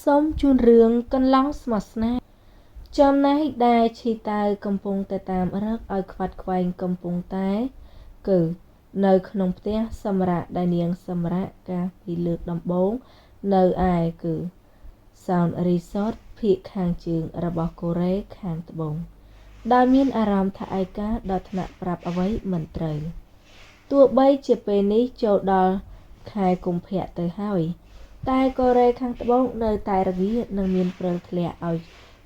សូមជូនរឿងកន្លងស្មោះស្នេហ៍ចំណែកដែលឈីតាវកំពុងតែតាមរកឲ្យខ្វាត់ខ្វែងកំពុងតែគឺនៅក្នុងផ្ទះសម្រាប់ដែលនាងសម្រាប់កាលពីលើកដំបូងនៅឯគឺ Sound Resort ភាគខាងជើងរបស់កូរ៉េខាងត្បូងដែលមានអារម្មណ៍ថាឯកាដល់ថ្នាក់ប្រាប់អ្វីមិនត្រូវទោះបីជាពេលនេះចូលដល់ខែកុម្ភៈទៅហើយតែកូរ៉េខាងត្បូងនៅតែរងានិងមានព្រិលធ្លាក់ឲ្យ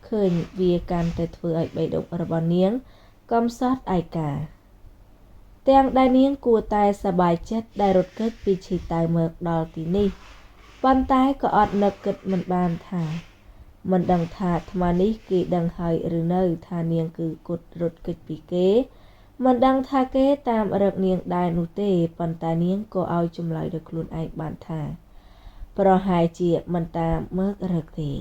ឃើញវាកាន់តែធ្វើឲ្យបេះដូងរបស់នាងកំសត់ឯកាទាំងដែលនាងគួរតែសប្បាយចិត្តដែលរត់គេចពីឈីតាវមកដល់ទីនេះប៉ុន្តែក៏អត់នឹកគិតមិនបានថាមិនដឹងថាអាត្មានេះគេដឹងហើយឬនៅថានាងគឺគត់រត់គេចពីគេមិនដឹងថាគេតាមរកនាងដែរនោះទេប៉ុន្តែនាងក៏ឲ្យចម្លើយដោយខ្លួនឯងបានថាប្រហែលជាមិនតាមមើលរកទេ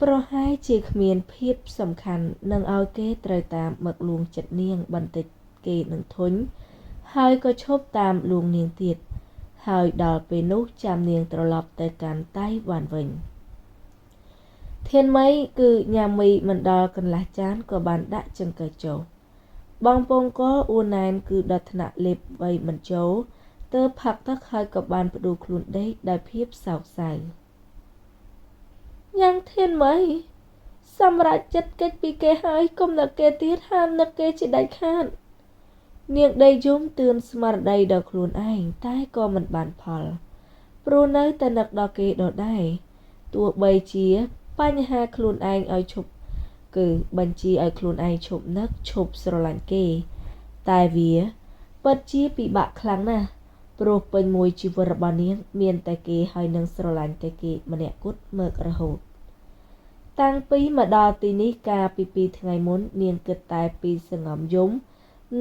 ប្រហែលជាគ្មានភាពសំខាន់នឹងឲ្យគេត្រូវតាមមកលួងចិត្តនាងបន្តិចគេនឹងធុញហើយក៏ឈប់តាមលួងនាងទៀតហើយដល់ពេលនោះចាំនាងត្រឡប់ទៅកាន់តៃវ៉ាន់វិញធានមីគឺញ៉ាំមីមិនដល់កន្លះចានក៏បានដាក់ចង្កឹះចូលបងពងកអ៊ូណែនគឺដល់ថ្នាក់លេបវៃមិនចូលទើបផឹកទឹកហើយក៏បានផ្ដួលខ្លួនដេកដោយភាពសោកសៅយ៉ាងធានមីសម្រាប់ចិត្តកិច្ចពីគេហើយកុំនឹកគេទៀតហាមនឹកគេជាដាច់ខាតនាងដេកយំទឿនស្មារតីដល់ខ្លួនឯងតែក៏មិនបានផលព្រោះនៅតែនឹកដល់គេដដែលទោះបីជាបញ្ហាខ្លួនឯងឲ្យឈប់គឺបញ្ជាឲ្យខ្លួនឯងឈប់នឹកឈប់ស្រឡាញ់គេតែវាពិតជាពិបាកខ្លាំងណាស់ព្រោះពេញមួយជីវិតរបស់នាងមានតែគេហើយនឹងស្រឡាញ់តែគេម្នាក់គត់មករហូតតាំងពីមកដល់ទីនេះកាលពី2ថ្ងៃមុននាងគិតតែពីសង្ងំយំ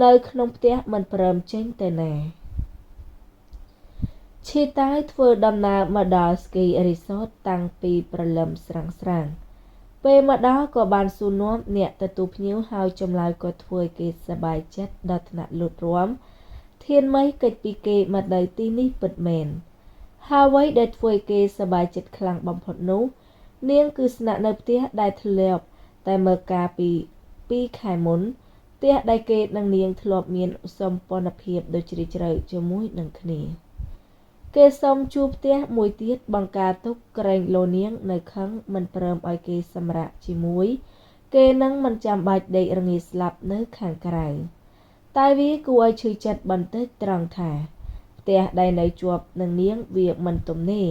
នៅក្នុងផ្ទះមិនព្រមចេញទៅណាឈីតាវធ្វើដំណើរមកដល់ Ski Resort តាំងពីព្រលឹមស្រាងៗពេលមកដល់ក៏បានសួរនាំអ្នកទទួលភ្ញៀវហើយចម្លើយក៏ធ្វើឲ្យគេសប្បាយចិត្តដល់ថ្នាក់លូតរាំធានមីកិច្ចពីគេមកដល់ទីនេះពិតមែនហើយអ្វីដែលធ្វើឲ្យគេសប្បាយចិត្តខ្លាំងបំផុតនោះនាងគឺស្នាក់នៅផ្ទះដែលធ្លាប់តែមើលការពី2ខែមុនផ្ទះដែលគេនិងនាងធ្លាប់មានសម្ព័ន្ធភាពដ៏ជ្រាលជ្រៅជាមួយនឹងគ្នាគេសុំជួបផ្ទះមួយទៀតបង្ការទុកក្រែងលោនាងនៅខឹងមិនព្រមឲ្យគេសម្រាកជាមួយគេនឹងមិនចាំបាច់ដេករងាស្លាប់នៅខាងក្រៅតែវាគួរឲ្យឈឺចិត្តបន្តិចត្រង់ថាផ្ទះដែលនៅជាប់នឹងនាងវាមិនទំនេរ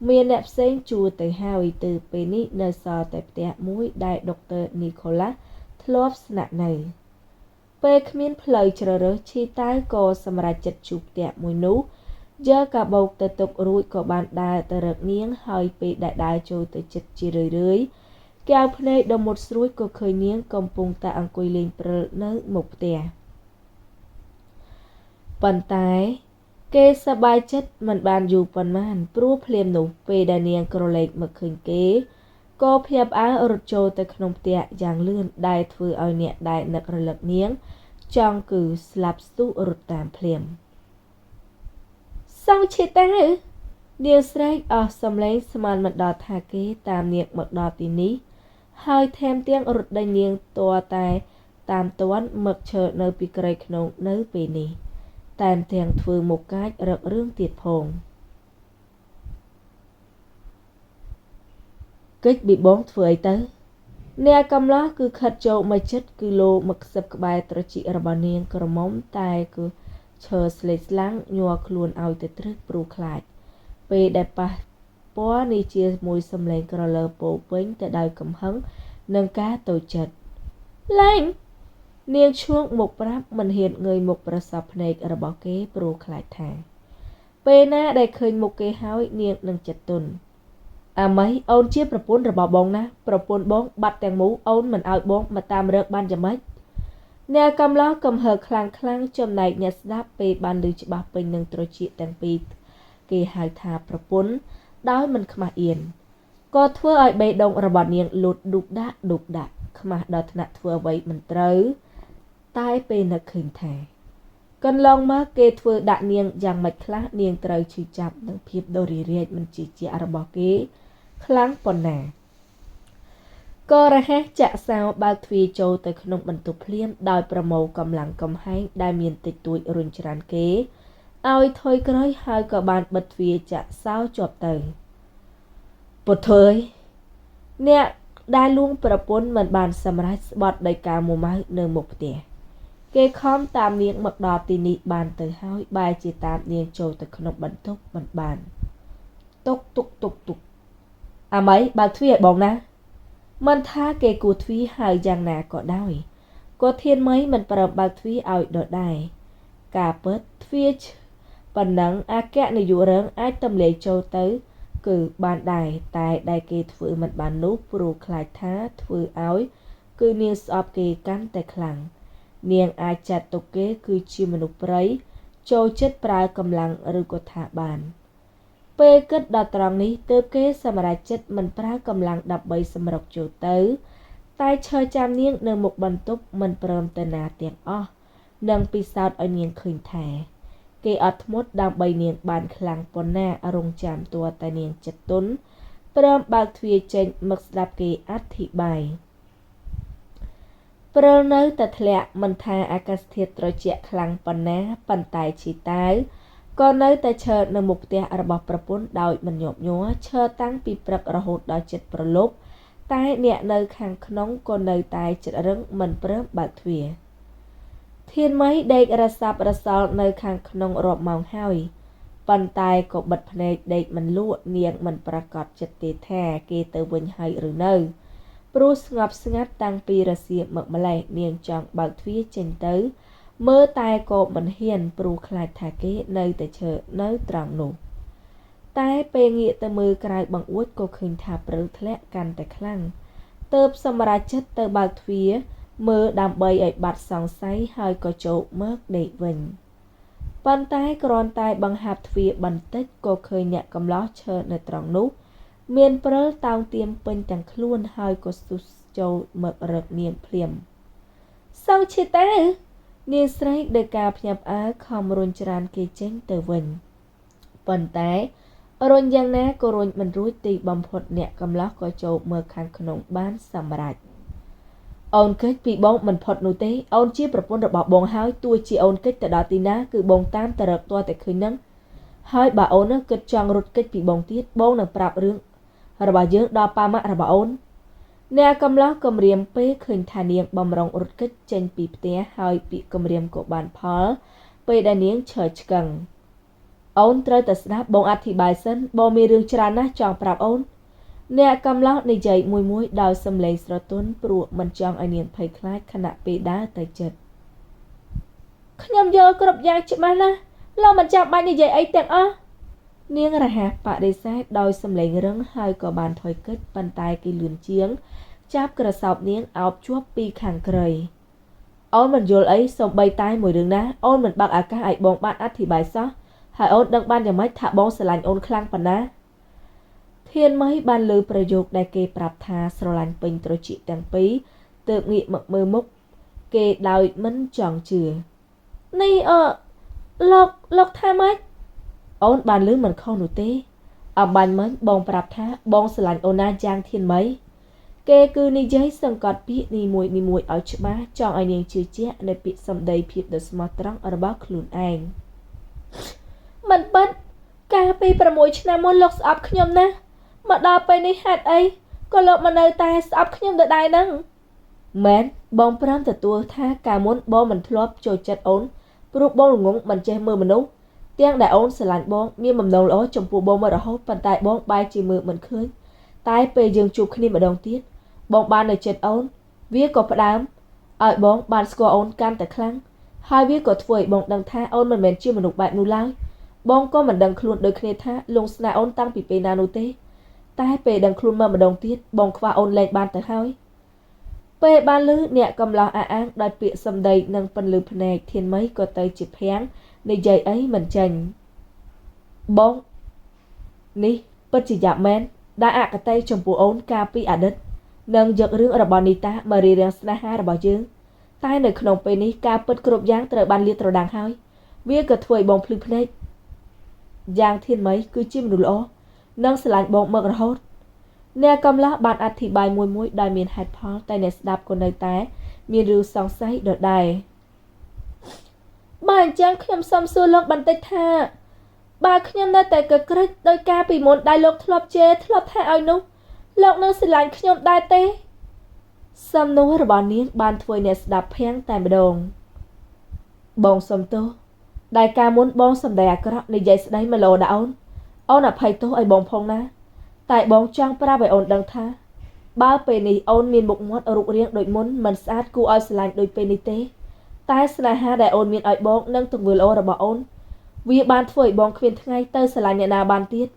មានអ្នកផ្សេងជួលទៅហើយទៅពេលនេះនៅសល់តែផ្ទះមួយដែលដុកទ័រនីកូឡាស់ធ្លាប់ស្នាក់នៅពេលគ្មានផ្លូវជ្រើសរើសឈីតាវក៏សម្រេចចិត្តជួបផ្ទះមួយនោះយកកាបូបទៅទុករួចក៏បានដើរទៅរកនាងហើយពេលដែលដើរចូលទៅចិត្តជារឿយកែវភ្នែកដ៏មុតស្រួចក៏ឃើញនាងកំពុងតែអង្គុយលេងព្រិលនៅមុខផ្ទះប៉ុន្តែគេសប្បាយចិត្តមិនបានយូរប៉ុន្មានព្រោះភ្លាមនោះពេលដែលនាងក្រឡេកមកឃើញគេក៏ភ្ញាក់ផ្អើលរត់ចូលទៅក្នុងផ្ទះយ៉ាងលឿនដែលធ្វើឲ្យអ្នកដែលនឹករលឹកនាងចង់គឺស្លាប់ស្ទុះរត់តាមភ្លាមសង្ឃឈីតានាងស្រែកអស់សំឡេងស្មានមិនដល់ថាគេតាមនាងមកដល់ទីនេះហើយថែមទាំងរត់ដេញនាងតរតែតាមទាន់មកឈរនៅពីក្រោយខ្នងនៅពេលនេះតែមទាំងធ្វើមុខកាចរករឿងទៀតផងកិច្ចប៊ីបងធ្វើអីទៅអ្នកកំឡោះគឺខិតចូលមកចិត្តគឺលោមកខ្សឹបក្បែរត្រចៀករបស់នាងក្រមុំតែគឺឈើស្លេកស្លាំងញ័រខ្លួនឲ្យទៅត្រឹកព្រោះខ្លាចពេលដែលប៉ះពាល់នេះជាមួយសំឡេងក្រលើពោពេញទៅដោយកំហឹងនិងការតូចចិត្តលែងនាងឈួងមុខប្រាប់មិនហ៊ានងើយមុខប្រសពភ្នែករបស់គេព្រោះខ្លាចថាពេលណាដែលឃើញមុខគេហើយនាងនឹងចិត្តទន់អាម៉ៃអូនជាប្រពន្ធរបស់បងណាប្រពន្ធបងបាត់ទាំងមូលអូនមិនឲ្យបងមកតាមរកបានយ៉ាងម៉េចអ្នកកំឡោះកំហឹកខ្លាំងចំណែកអ្នកស្ដាប់ពេលបានឮច្បាស់ពេញនឹងត្រចៀកទាំងពីរគេហៅថាប្រពន្ធដោយមិនខ្មាស់អៀនក៏ធ្វើឲ្យបេះដូងរបស់នាងលូតឌុបដាក់ខ្មាស់ដល់ថ្នាក់ធ្វើអ្វីមិនត្រូវតែពេលនឹកឃើញថា Con long má kê thưa đại niên giang mạch khá niên trời chì chạp nâng phiếp đô rì riết mình chỉ chả ra bỏ kế kháng bọn nà. Có ra hát chạ sao bao thùy châu tới khăn nông bần tục liêm đòi bà mâu cầm lặng cầm hãy đai miền tịch tuổi rùn tràn kế. Ôi thôi cái hai cả bạn bật thùy chạ sao chọp tới. Bột thôi. Nè đai luôn bà bốn mình bàn xâm rách bọt đầy cả mùa máu nơi một tỉa. Kê khóm tam niên mặc đỏ tì nị bàn tới hỏi bài chỉ tam niên châu tới khăn nông bần tục mình bàn. Tục. À mấy bà thùy bóng ná. Mình tha kê cụ thúy hai giang nà có đôi. Có thiên mấy mình bà bà thúy ôi đỡ đài. Cả bớt thúy phần nắng á kẹ này dụ rớng ai tâm lệ châu tới. Cứ bàn đài tại đài kê thúy mình bàn núp rù khai thá thúy ôi. Cứ niên sọp kê cắn tay khẳng. Niên ai chặt tục kế cứ chi mình núp rấy. Châu chết bà cầm lặng rư có thả bàn. Pê kết đo tròn ní tư kế xâm ra chất mình pra cầm lặng đập bầy xâm rọc chủ tứ. Tai chơi cham niên nâng một bần túc mình prơm tên nà tiếng o. Nâng pi sao ở niên khuyên thẻ. Kê ọt mốt đang bầy niên bàn khlang bồn nà ở rung chạm tua tại niên chất tuấn. Prơm bạc thuyê chênh mực đạp kê át thị bài. Prơm nâu tật lẹ mình tha akas thiệt rồi chẹ khlang bồn nà bần tài chỉ tái. Còn nơi ta chờ nâng mục tiêu ở bọc bà bốn đòi mình nhộp nhúa chờ tăng bị bật ra hột đòi chết bà lúc. Tai nẹ nơi kháng nóng còn nơi tai chết rứng mình bớt bạc thuyền. Thiên mấy đếch ra sạp ra sọ nơi kháng nóng rộp mong hơi. Phần tai có bật phane đếch mình lụa niềng mình bà gọt chết tì thè kê tờ vinh hơi rừng nơi. Bruce ngọc ngắt tăng pi ra xịa mực mà lại niềng chọn bạc thuyền trên tới. Mơ tai cô mình hiền bru khai thả kế nơi tại chợ nơi tròn nụ. Tai bê nghĩa tờ mơ cài bằng uốt cô khuyên thả bਰੂ thlẹ căn tại khăn. Tớp xâm ra chất tờ bạc thuyết mơ đàm bầy ở bạt sòng sáy hơi có chỗ mớt để vinh. Bàn tai còn tai bằng hạp thuyết bằng tích cô khơi nhạc cầm ló chợ nơi tròn nụ. Miền bơ tao tiêm bình chẳng luôn hơi có sụt châu mực rực niềm phliềm. Sao chị ta ư? Niên srei đề cạp nhập á không rôn tràn kê chênh tờ vinh. Phần tế, rôn giang ná cô rôn mình rúi tì bầm phột nẹ cầm lóc có chỗ mơ khăn khăn nông bán xàm rạch. Ôn kết bị bông mình phột nụ tế, ôn chia bập bông rập bọc bông hói tôi chỉ ôn kết tờ đỏ tì ná cứ bông tam tờ rập toa tại khơi nâng. Hói bà ôn á kết chong rút kết bị bông tiết bông nâng prap rương. Rồi bà dưỡng đo pa mạ rồi bà ôn. Nè cầm lóc cầm riêng bế khuyên thà niên bầm rộng rút kích trên bịp tế hơi bị cầm riêng của bàn phó bế đà niên chờ cần. Ôn trời tật đáp bông át thì bài sân bò mì rương tràn á chọn prap ôn. Nè cầm lóc này dậy mùi mũi đào xâm lấy sơ tuấn brụ mình chọn ai niên phây khát khả nạ bế đá tay chật. Nhằm dơ cơ đập giang chị mà nà lo mình chọn bài này dậy ấy tiệm á. Niên ra hạp bạ đề sát đôi xâm lấy rừng hơi có bàn thoi kết bàn tay kỳ lươn chiếng. Cháp cơ sọc niên áo chuốc pi khẳng cười. Ôn mình dồn ấy xong bay tay mùi đường ná. Ôn mình bạc à các ạch bóng bạn át thì bài xó. Hải ôn đăng ban nhà máy thả bóng sở lành ôn khlang bàn ná. Thiên mấy ban lưuประโยค đại kê prap tha sở lành bình trôi trị tăng phí. Tự nghị mực mơ múc. Kê đòi mấn tròn chừa. Này lọc tha mấy. Ôn bàn lưu mình không nụ tế. Ông bàn mến bông prap tha bóng sở lành ôn na giang thiên mấy. Kê cư ni giấy sân cọt bí ni mùi ở chữ má chọn ai niên chữ chết nơi bị xâm đầy phiếp được smart trắng ở bác luôn anh. Mình bắt ca bì bà mùi chân nam môn lọc sọp khá nhầm ná. Mà đo bê ni hạt ấy có lộp mà nơi ta sọp khá nhầm được đài nâng. Mến bông pram thật tùa tha ca môn bông mình thlop trôi chất ốn. Bụt bông ngúng mình chê mơ mình úc. Tiếng đại ốn sẽ lạnh bông miên mầm nâu lỗ trong phù bông mà đỏ hốt phần tại bông bay chỉ mơ mình khơi. Tai bê dương chụp khá niêm ở đồng tiết. Bông ban ở chết ôn, viết có phát đám. Ở bông ban score ôn can tại khăn. Hai viết có thổi bông đăng tha ôn mình mến chưa mà nụ bại nụ lai. Bông có mình đăng khuôn đôi khné tha lông sna ôn tăng bị bê nà nụ tê. Tai bê đăng khuôn mơ mà đồng tiết bông khóa ôn lên ban tại hai. Bê ban lứ nẹ cầm lò áng đòi bịa xâm đầy nâng phân lưu phần này thiên mấy có tới chịp hén. Này dây ấy mình chành. Bông ní, bất chỉ giảm mến. Đã cả tay trong bộ ôn ca pi đất. Nâng giật rương ở bọn nita mà rì ràng sna ha ra bỏ dương. Tai nơi khổng bê ní ca bật cộp giáng trời ban liệt rồi đàng hơi. វាក៏ធ្វើឲ្យបងភ្លឺភ្នែកយ៉ាងធានមីគឺជាមនុស្សល្អនិងស្រឡាញ់បងមករហូតអ្នកកំឡោះបានអធិប្បាយមួយដោយមានហេតុផលតែអ្នកស្ដាប់ក៏នៅតែមានរឿងសង្ស័យដដែលបើអញ្ចឹងខ្ញុំសូមសួរលោកបន្តិចថាបើខ្ញុំនៅតែកក្រិចដោយការពីមុនដែលលោកធ្លាប់ជេរធ្លាប់ថាឲ្យនោះលោកនឹងស្រឡាញ់ខ្ញុំដែរទេសំណួររបស់នាងបានធ្វើអ្នកស្ដាប់ភាំងតែម្ដងបងសុំទោសដែលការមុនបងសម្ដីអាក្រក់និយាយស្ដីមិនល្អដល់អូនអភ័យទោសឲ្យបងផងណាតែបងចង់ប្រាប់ឲ្យអូនដឹងថាបើពេលនេះអូនមានមុខមាត់រូបរាងដូចមុនមិនស្អាតគួរឲ្យស្រឡាញ់ដូចពេលនេះទេតែស្នេហាដែលអូនមានឲ្យបងនិងទង្វើល្អរបស់អូនវាបានធ្វើឲ្យបងគ្មានថ្ងៃទៅស្រឡាញ់អ្នកណាបានទៀត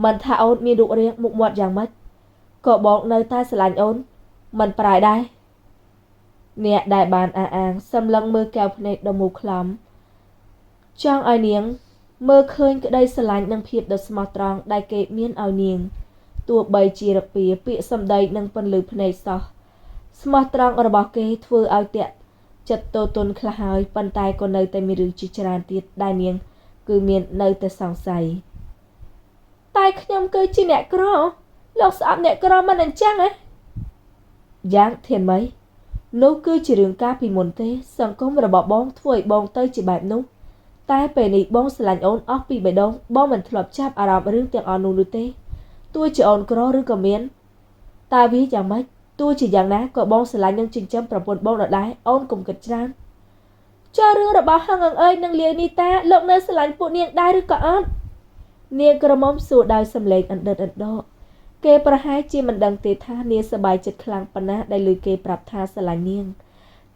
មិនថាអូនមានរូបរាងមុខមាត់យ៉ាងម៉េចក៏បងនៅតែស្រឡាញ់អូនមិនប្រែដែរអ្នកដែលបានអះអាងសម្លឹងមើលកែវភ្នែកដ៏មូខ្លំចង់ឲ្យនាងមើលឃើញក្តីស្រឡាញ់និងភាពដ៏ស្មោះត្រង់ដែលគេមានឲ្យនាងទោះបីជារពាពាក្យសម្ដីនិងពន្លឺភ្នែកសោះស្មោះត្រង់របស់គេធ្វើឲ្យតាក់ចិត្តទទន់ខ្លះហើយប៉ុន្តែក៏នៅតែមានរឿងជាច្រើនទៀតដែលនាងគឺមាននៅតែសង្ស័យតែខ្ញុំគឺជាអ្នកក្រលោកស្អប់អ្នកក្រមិនអញ្ចឹងហ៎យ៉ាងធានមីនោះគឺជារឿងការពីមុនទេសង្គមរបស់បងធ្វើឲ្យបងទៅជាបែបនោះតែពេលនេះបងស្រឡាញ់អូនអស់ពីបេះដូងបងមិនធ្លាប់ចាប់អារម្មណ៍រឿងទាំងអស់នោះទេទោះជាអូនក្រឬក៏មានតែវាយ៉ាងម៉េចទោះជាយ៉ាងណាក៏បងស្រឡាញ់និងចិញ្ចឹមប្រពន្ធបងដដែលអូនកុំគិតច្រើនចុះរឿងរបស់ហឹងអើយនិងលាយនីតាលោកនៅស្រឡាញ់ពួកនាងដែរឬក៏អត់នាងក្រមុំសួរដោយសំឡេងអណ្ឌិតអណ្ដោគេប្រហែលជាមិនដឹងទេថានាងសប្បាយចិត្តខ្លាំងប៉ុណ្ណាដែលឮគេប្រាប់ថាស្រឡាញ់នាង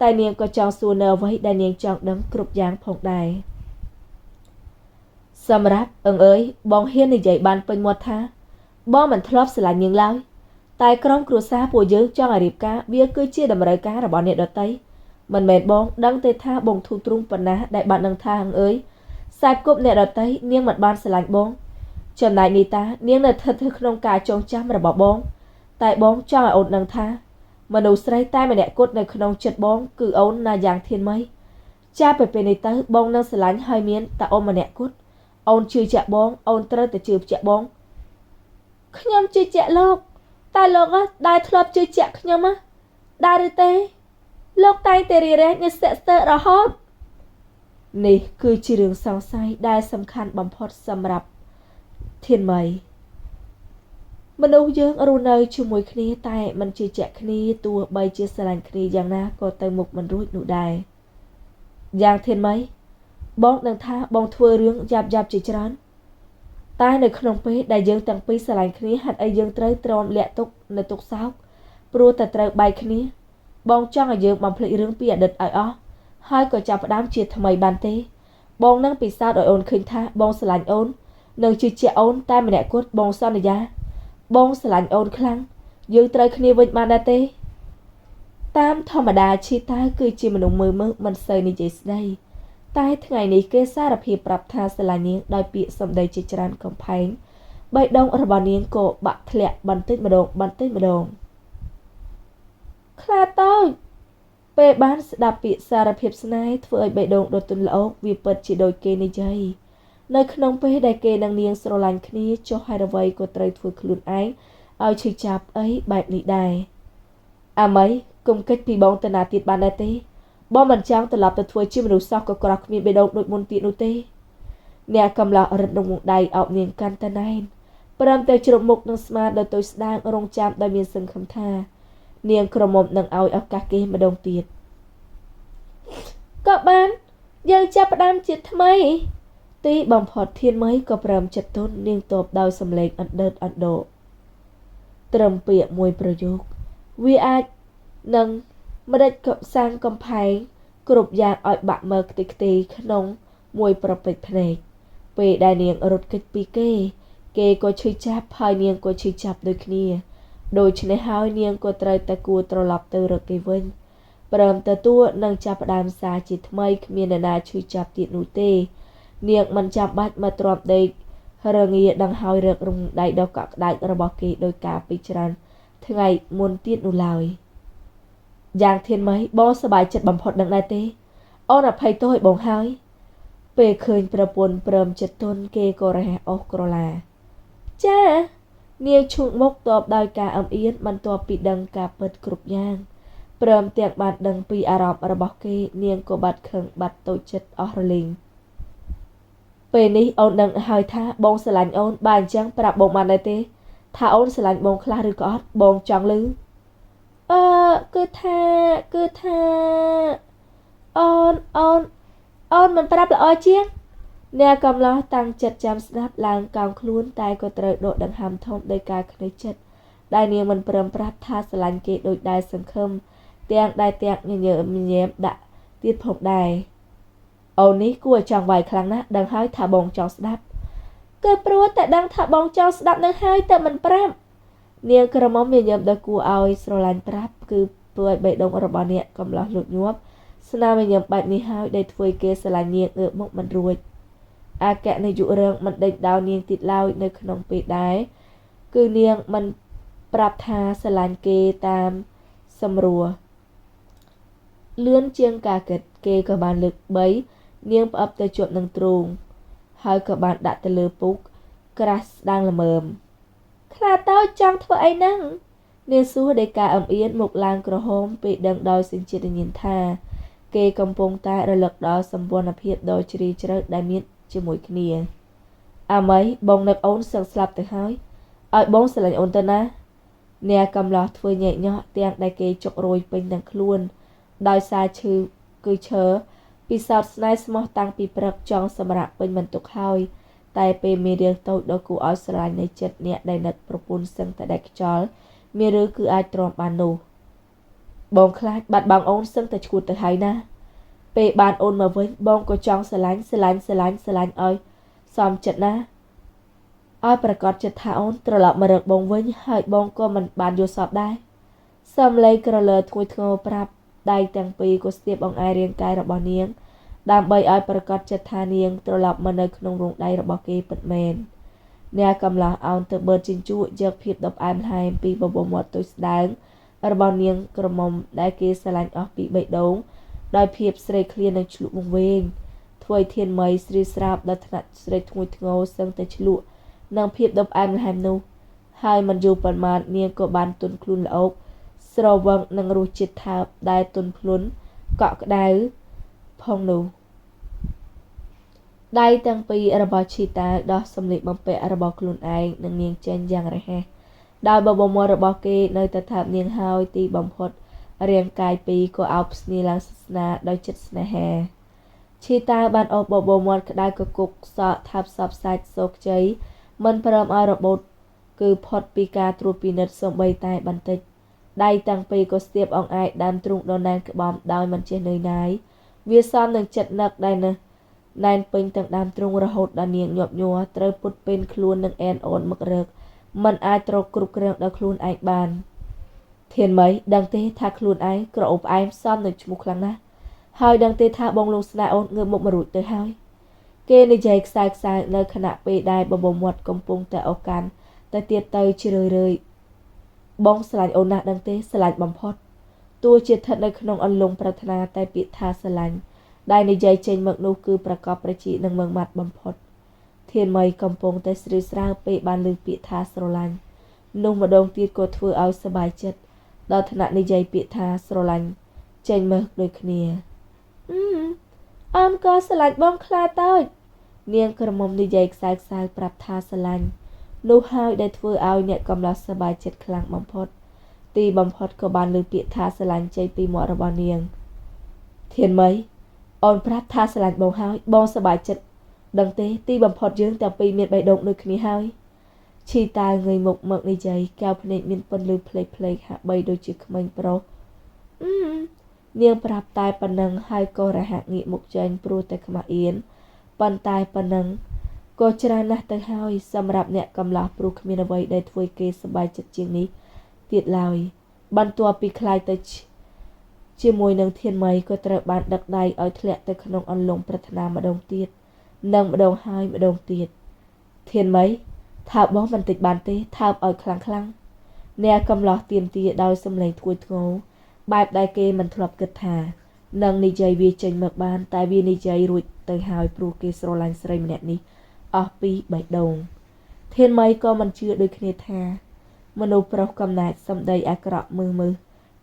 តែនាងក៏ចង់សួរនៅអ្វីដែលនាងចង់ដឹងគ្រប់យ៉ាងផងដែរសម្រាប់អើយបងហ៊ាននិយាយបានពេញមាត់ថាបងមិនធ្លាប់ស្រឡាញ់នាងឡើយតែក្រុមគ្រួសារពួកយើងចង់ឲ្យរៀបការវាគឺជាតម្រូវការរបស់អ្នកដទៃមិនមែនបងដឹងទេថាបងធូរទ្រូងប៉ុណ្ណាដែលបានដឹងថាអើយខ្សែគប់អ្នកដទៃនាងមិនបានស្រឡាញ់បងចំណែកនីតានាងនៅស្ថិតក្នុងការចងចាំរបស់បងតែបងចង់ឲ្យអូនដឹងថាមនុស្សស្រីតែម្នាក់គត់នៅក្នុងចិត្តបងគឺអូនណាយ៉ាងធានមីចាប់ពីពេលនេះទៅបងនឹងស្រឡាញ់ហើយមានតែអូនម្នាក់គត់អូនជឿជាក់បងអូនត្រូវតែជឿជាក់បងខ្ញុំជឿជាក់លោកតែលោកដែលធ្លាប់ជឿជាក់ខ្ញុំដែរឬទេលោកតែងតែរារែកនិងស្ទាក់ស្ទើររហូតនេះគឺជារឿងសង្ស័យដែលសំខាន់បំផុតសម្រាប់ធានមីមនុស្សយើងរស់នៅជាមួយគ្នាតែមិនជឿជាក់គ្នាទោះបីជាស្រឡាញ់គ្នាយ៉ាងណាក៏ទៅមុខមិនរួចនោះដែរយ៉ាងធានមីបងដឹងថាបងធ្វើរឿងយ៉ាប់ជាច្រើនតែនៅក្នុងពេលដែលយើងទាំងពីរស្រឡាញ់គ្នាហេតុអីយើងត្រូវទ្រាំលាក់ទុកនៅទុកសោកព្រោះតែត្រូវបែកគ្នាបងចង់ឲ្យយើងបំភ្លេចរឿងពីអតីតឲ្យអស់ហើយក៏ចាប់ផ្ដើមជាថ្មីបានទេបងនឹងពិសោធន៍ឲ្យអូនឃើញថាបងស្រឡាញ់អូននិងជឿជាក់អូនតែម្នាក់គត់បងសន្យាបងស្រឡាញ់អូនខ្លាំងយើងត្រូវគ្នាវិញបានដែរទេតាមធម្មតាឈីតាគឺជាមនុស្សមើលមិនសូវនិយាយស្ដីតែថ្ងៃនេះគេសារភាពប្រាប់ថាស្រឡាញ់នាងដោយពាក្យសម្ដីជាច្រើនកំផែងបេះដូងរបស់នាងក៏បាក់ធ្លាក់បន្តិចម្ដងខ្លាតូចពេលបានស្ដាប់ពាក្យសារភាពស្នេហ៍ធ្វើឲ្យបេះដូងដុតទន្លោកវាពិតជាដូចគេនិយាយនៅក្នុងពេលដែលគេនិងនាងស្រឡាញ់គ្នាចុះហេតុអ្វីក៏ត្រូវធ្វើខ្លួនឯងឲ្យឈឺចាប់អីបែបនេះដែរអាមីកុំកិច្ចពីបងទៅណាទៀតបានដែរទេបងមិនចង់ត្រឡប់ទៅធ្វើជាមនុស្សសោះក៏ក្រោះគ្មានបេះដូងដូចមុនទៀតនោះទេអ្នកកំឡោះរឹតក្នុងដៃអោបនាងកាន់តែណែនព្រមតែជ្រប់មុខនឹងស្មាដោយតូចស្ដាងរងចាំដោយមានសង្ឃឹមថានាងក្រមុំនឹងឲ្យឱកាសគេម្ដងទៀតក៏បានយើងចាប់ផ្ដើមជាថ្មីទីបំផុតធានមីក៏ព្រមចិត្តទន់នាងតបដោយសម្លេងអណ្ដើតអណ្ដោត្រឹមពាក្យមួយប្រយោគវាអាចនឹងម្ដេចក៏សាងកំផែងគ្រប់យ៉ាងឲ្យបាក់មើលខ្ទេចខ្ទីក្នុងមួយប្រពេចភ្នែកពេលដែលនាងរត់គេចពីគេក៏ឈឺចាប់ហើយនាងក៏ឈឺចាប់ដូចគ្នាដូច្នេះហើយនាងក៏ត្រូវតែគួរត្រឡប់ទៅរកគេវិញព្រមទទួលនឹងចាប់ផ្ដើមសារជាថ្មីគ្មាននរណាឈឺចាប់ទៀតនោះទេនាងមិនចាំបាច់មកទ្រាំដេករងាដង្ហើយរឹករំដៃដ៏កក់ក្ដៅរបស់គេដោយការពីច្រើនថ្ងៃមុនទៀតនោះឡើយយ៉ាងធានមីបងសប្បាយចិត្តបំផុតនឹងដែរទេអូនអភ័យទោសឲ្យបងហើយ ពេលឃើញប្រពន្ធព្រមចិត្តទន់គេក៏រហ័សអស់ក្រឡាចានាងឈូងមុខតបដោយការអឹមអៀនបន្ទាប់ពីដឹងការពិតគ្រប់យ៉ាងព្រមទាំងបានដឹងពីអារម្មណ៍របស់គេនាងក៏បាត់ខឹងបាត់តូចចិត្តអស់រលីងពេលនេះអូនដឹងហើយថាបងស្រឡាញ់អូនបើអញ្ចឹងប្រាប់បងបានដែរទេថាអូនស្រឡាញ់បងខ្លះឬក៏អត់បងចង់ឮគឺថាអូនមិនប្រាប់ល្អជាងអ្នកកំឡោះតាំងចិត្តចាំស្ដាប់ឡើងកោងខ្លួនតែក៏ត្រូវដកដង្ហើមធំដោយការខ្នើយចិត្តដែលនាងមិនព្រមប្រាប់ថាស្រឡាញ់គេដូចដែរសង្ឃឹមទាំងញញើមញញែមដាក់ទៀតផងដែរអូននេះគួរចង់វាយខ្លាំងណាស់ដឹងហើយថាបងចង់ស្ដាប់គឺព្រោះតែដឹងថាបងចង់ស្ដាប់នឹងហើយតែមិនប្រាប់នាងក្រមុំញញើមដល់គួរឲ្យស្រឡាញ់ប្រាប់គឺព្រួយបេះដូងរបស់អ្នកកំឡោះលូតញាប់ស្នាមញញើមបែបនេះហើយដែលធ្វើគេស្រឡាញ់នាងងើបមកមិនរួចអគ្គនាយករឿងមិនដេញដោលនាងទៀតឡើយនៅក្នុងពេលដែរគឺនាងមិនប្រាប់ថាស្រឡាញ់គេតាមសម្រួលលឿនជាងការគិតគេក៏បានលើក3នាងផ្អឹបទៅជាប់នឹងទ្រូងហើយក៏បានដាក់ទៅលើពុកក្រាស់ស្ដាងល្មមខ្លាតោចចង់ធ្វើអីហ្នឹងនាងសួរដោយការអឹមអៀនមុខឡើងក្រហមពេលដឹងដោយសញ្ជាតិញាណថាគេកំពុងតែរលឹកដល់សម្ព័ន្ធភាពដ៏ជ្រាលជ្រៅដែលមានជាមួយគ្នាអាម៉ៃបងនឹកអូនសឹកស្លាប់ទៅហើយឲ្យបងស្រឡាញ់អូនទៅណាអ្នកកំឡោះធ្វើញែកញោះទាំងដែលគេចុករយពេញទាំងខ្លួនដោយសារឈឺគឺឈើពីសោតស្នេហ៍ស្មោះតាំងពីព្រឹកចង់សម្រាប់ពេញបន្ទុកហើយតែពេលមានរឿងតូចដ៏គួរឲ្យស្រឡាញ់នៃចិត្តអ្នកដែលនឹកប្រពន្ធសឹងតែដាច់ខ្យល់មានរឿងគឺអាចទ្រាំបាននោះបងខ្លាចបាត់បង់អូនសឹងតែឈួតទៅហើយណាពេលបានអូនមកវិញបងក៏ចង់ស្រឡាញ់ឲ្យសមចិត្តណាឲ្យប្រកាសចិត្តថាអូនត្រឡប់មករកបងវិញហើយបងក៏មិនបានយល់សប្តិដែរសំឡេងក្រលើធ្ងន់ធ្ងរប្រាប់ដៃទាំងពីរក៏ស្ទាបអង្អែលរាងកាយរបស់នាងដើម្បីឲ្យប្រកាសចិត្តថានាងត្រឡប់មកនៅក្នុងរោងដៃរបស់គេពិតមែនអ្នកកំឡោះអោនទៅបឺតជញ្ជក់យកភាពដប់អែមល្ហែមពីបបោមាត់ទុយស្ដើងរបស់នាងក្រមុំដែលគេស្រឡាញ់អស់ពីបេះដូងដោយភាពស្រេកឃ្លាននិងឆ្លុះវង្វេងធ្វើឲ្យធានមីស្រីស្រាបដល់ថ្នាក់ស្រេកធ្ងន់ធ្ងរសឹងតែឆ្លក់នឹងភាពដប់អែមល្ហែមនោះហើយមិនយូរប៉ុន្មាននាងក៏បានទន់ខ្លួនល្អោកស្រវឹងនឹងរសជាតិថើបដែលទន់ភ្លន់កក់ក្ដៅផងនោះដៃទាំងពីររបស់ឈីតាដោះសម្លៀកបំពាក់របស់ខ្លួនឯងនិងនាងចេញយ៉ាងរហ័សដោយបបោមាត់របស់គេនៅតែថើបនាងហើយទីបំផុតរាងកាយពីរក៏អោបស្នេហ៍ឡើងសាសនាដោយចិត្តស្នេហាឈីតាបានអូសបបោមាត់ក្តៅកគុកសក់ថាបសពសាច់សោកជ័យមិនព្រមឲ្យរបូតគឺផុតពីការត្រួតពិនិត្យសូម្បីតែបន្តិចដៃទាំងពីរក៏ស្ទាបអង្អែលដើមទ្រូងដនែនក្បំដោយមិនចេះនឿយណាយវាសមនឹងចិត្តនឹកដែលណែនពេញទាំងដើមទ្រូងរហូតដល់នាងញាប់ញ័រត្រូវពុតពេញខ្លួននឹងអែនអូនមករកមិនអាចត្រកគ្រប់គ្រងដល់ខ្លួនឯងបានធានមីដឹងទេថាខ្លួនឯងក្រអូបផ្អែមសមនឹងឈ្មោះខ្លាំងណាស់ហើយដឹងទេថាបងលោកស្នេហ៍អូនងើបមុខមករួចទៅហើយគេនិយាយខ្សែនៅខណៈពេលដែលបបោមាត់កំពុងតែអូកាន់តែទៀតទៅជ្រឿយបងស្រឡាញ់អូនណាស់ដឹងទេស្រឡាញ់បំផុតទោះជាស្ថិតនៅក្នុងអន្លង់ប្រាថ្នាតែពាក្យថាស្រឡាញ់ដែលនិយាយចេញមកនោះគឺប្រកបប្រជានឹងមើងម៉ាត់បំផុតធានមីកំពុងតែស្រីស្រាវពេលបានលើពាក្យថាស្រឡាញ់នោះម្ដងទៀតក៏ធ្វើឲ្យសប្បាយចិត្តដល់ថ្នាក់និយាយពាក្យថាស្រឡាញ់ចេញមកដូចគ្នាអូនក៏ស្រឡាញ់បងខ្លាតូចនាងក្រមុំនិយាយខ្សែប្រាប់ថាស្រឡាញ់នោះហើយដែលធ្វើឲ្យអ្នកកំឡោះសប្បាយចិត្តខ្លាំងបំផុតទីបំផុតក៏បានលើពាក្យថាស្រឡាញ់ចេញពីមាត់របស់នាងធានមីអូនប្រាប់ថាស្រឡាញ់បងហើយបងសប្បាយចិត្តដឹងទេទីបំផុតយើងទាំងពីរមានបេះដូងដូចគ្នាហើយឈីតាងើយមុខមកនិយាយកែវភ្នែកមានពន្លឺផ្លេកហាក់បីដូចជាក្មេងប្រុសនាងប្រាប់តែប៉ុណ្ណឹងហើយក៏រហ័សងាកមុខចេញព្រោះតែខ្មាស់អៀនប៉ុន្តែប៉ុណ្ណឹងក៏ច្រើនណាស់ទៅហើយសម្រាប់អ្នកកំឡោះព្រោះគ្មានអ្វីដែលធ្វើគេសប្បាយចិត្តជាងនេះទៀតឡើយបន្ទាប់ពីខ្លាយទៅជាមួយនឹងធានមីក៏ត្រូវបានដឹកដៃឲ្យធ្លាក់ទៅក្នុងអន្លង់ប្រាថ្នាម្ដងទៀតនិងម្ដងហើយម្ដងទៀតធានមីថើបបងបន្តិចបានទេថើបឲ្យខ្លាំងអ្នកកំឡោះទៀមទាដោយសម្លេងធ្ងន់ធ្ងរបែបដែលគេមិនធ្លាប់គិតថានឹងនិយាយវាចេញមកបានតែវានិយាយរួច ទៅហើយព្រោះគេស្រឡាញ់ស្រីម្នាក់នេះអស់ពីបេះដូងធានមីក៏មិនជឿដូចគ្នាថាមនុស្សប្រុសកំណែតសម្ដីអាក្រក់មើល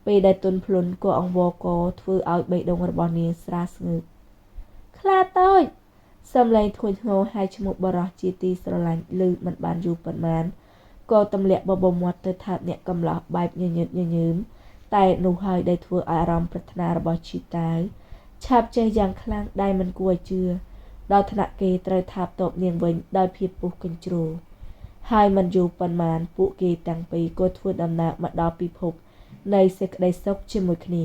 ពេលដែលទុនភ្លុនក៏អង្វរកធ្វើឲ្យបេះដូងរបស់នាងស្រាលស្ងើបខ្លាតូចសំឡេងធ្ងន់ធ្ងរហើយឈ្មោះបរោះជាទីស្រឡាញ់ឮមិនបានយូរប៉ុន្មានក៏ទម្លាក់បបោមាត់ទៅថាអ្នកកំឡោះបែបញញើតញញើមតែនោះហើយដែលធ្វើឲ្យអារម្មណ៍ប្រាថ្នារបស់ឈីតាវឆាប់ចេះយ៉ាងខ្លាំងដែលមិនគួរឲ្យជឿដល់ថ្នាក់គេត្រូវថាបតបនាងវិញដោយភាពពុះកញ្ជ្រោលហើយមិនយូរប៉ុន្មានពួកគេទាំងពីរក៏ធ្វើដំណើរមកដល់ពិភពនៃសេចក្តីសុខជាមួយគ្នា